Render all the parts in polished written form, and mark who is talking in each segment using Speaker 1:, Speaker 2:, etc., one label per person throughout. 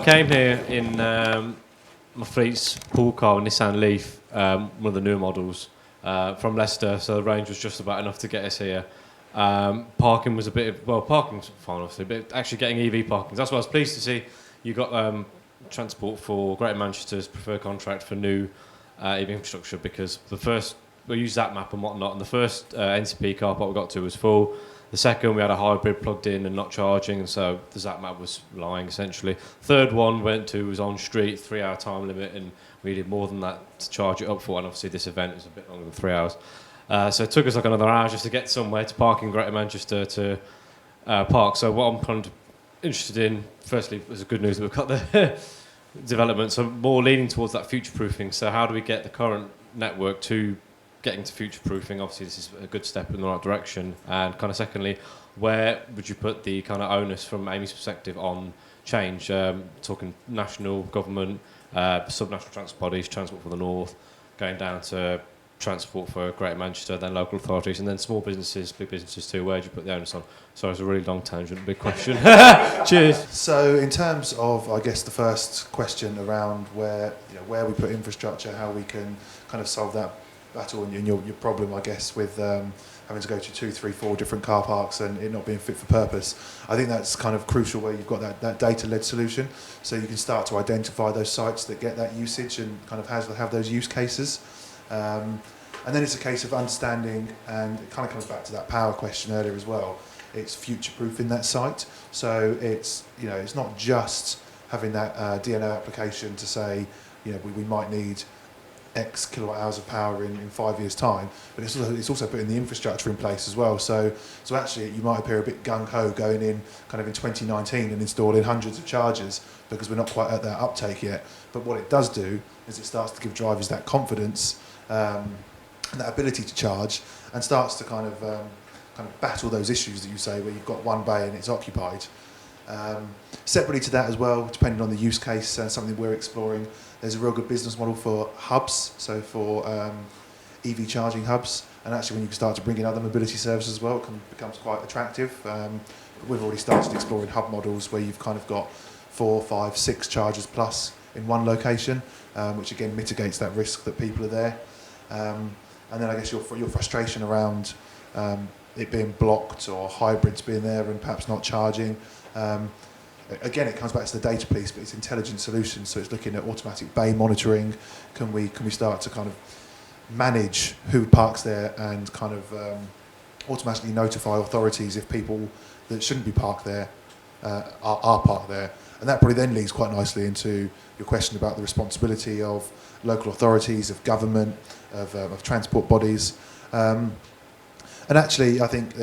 Speaker 1: came here in my fleet's pool car, Nissan Leaf, one of the newer models, from Leicester, so the range was just about enough to get us here. Parking was parking's fine obviously, but actually getting EV parking, that's what I was pleased to see. You got transport for Greater Manchester's preferred contract for new EV infrastructure, because we used that map and whatnot, and the first NCP car park we got to was full. The second, we had a hybrid plugged in and not charging, and so the Zap map was lying essentially. Third one was on street, 3-hour time limit, and we needed more than that to charge it up for, and obviously this event is a bit longer than 3 hours. So it took us like another hour just to get somewhere to park in Greater Manchester to park. So what I'm kind of interested in, firstly, was the good news that we've got the development, so more leaning towards that future-proofing. So how do we get the current network to getting to future-proofing? Obviously, this is a good step in the right direction. And kind of secondly, where would you put the kind of onus from Amey's perspective on change? Talking national government, subnational transport bodies, Transport for the North, going down to Transport for Greater Manchester, then local authorities, and then small businesses, big businesses too. Where do you put the onus on? Sorry, it's a really long tangent, big question. Cheers.
Speaker 2: So in terms of, I guess, the first question around where we put infrastructure, how we can kind of solve that battle and your problem, I guess, with having to go to 2, 3, 4 different car parks and it not being fit for purpose. I think that's kind of crucial where you've got that data-led solution, so you can start to identify those sites that get that usage and kind of have those use cases. And then it's a case of understanding, and it kind of comes back to that power question earlier as well. It's future-proofing that site. So it's not just having that DNO application to say we might need X kilowatt hours of power in 5 years' time, but it's also putting the infrastructure in place as well. So actually you might appear a bit gung-ho going in kind of in 2019 and installing hundreds of chargers because we're not quite at that uptake yet. But what it does do is it starts to give drivers that confidence and that ability to charge, and starts to kind of battle those issues that you say where you've got one bay and it's occupied. Separately to that as well, depending on the use case, something we're exploring, there's a real good business model for hubs, so for EV charging hubs, and actually when you can start to bring in other mobility services as well, it becomes quite attractive. We've already started exploring hub models where you've kind of got 4, 5, 6 chargers plus in one location, which again mitigates that risk that people are there. And then I guess your frustration around it being blocked or hybrids being there and perhaps not charging. Again, it comes back to the data piece, but it's intelligent solutions. So it's looking at automatic bay monitoring. Can we start to kind of manage who parks there and kind of automatically notify authorities if people that shouldn't be parked there are parked there? And that probably then leads quite nicely into your question about the responsibility of local authorities, of government, of transport bodies. And actually, I think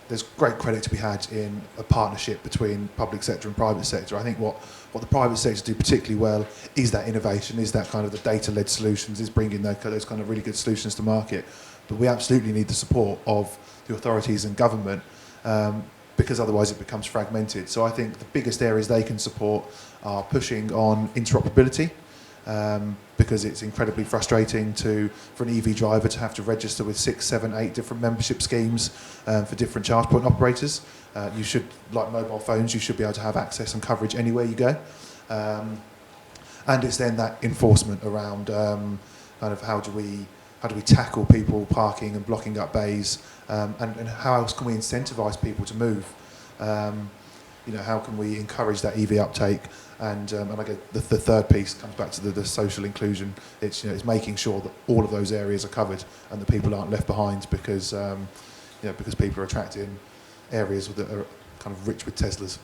Speaker 2: there's great credit to be had in a partnership between public sector and private sector. I think what the private sector do particularly well is that innovation, is that kind of the data-led solutions, is bringing those kind of really good solutions to market. But we absolutely need the support of the authorities and government, because otherwise it becomes fragmented. So I think the biggest areas they can support are pushing on interoperability, because it's incredibly frustrating for an EV driver to have to register with 6, 7, 8 different membership schemes for different charge point operators. You should, like mobile phones, you should be able to have access and coverage anywhere you go. And it's then that enforcement around kind of how do we tackle people parking and blocking up bays, and how else can we incentivise people to move? How can we encourage that EV uptake? And I guess the third piece comes back to the social inclusion. It's making sure that all of those areas are covered and that people aren't left behind because people are attracted in areas that are kind of rich with Teslas.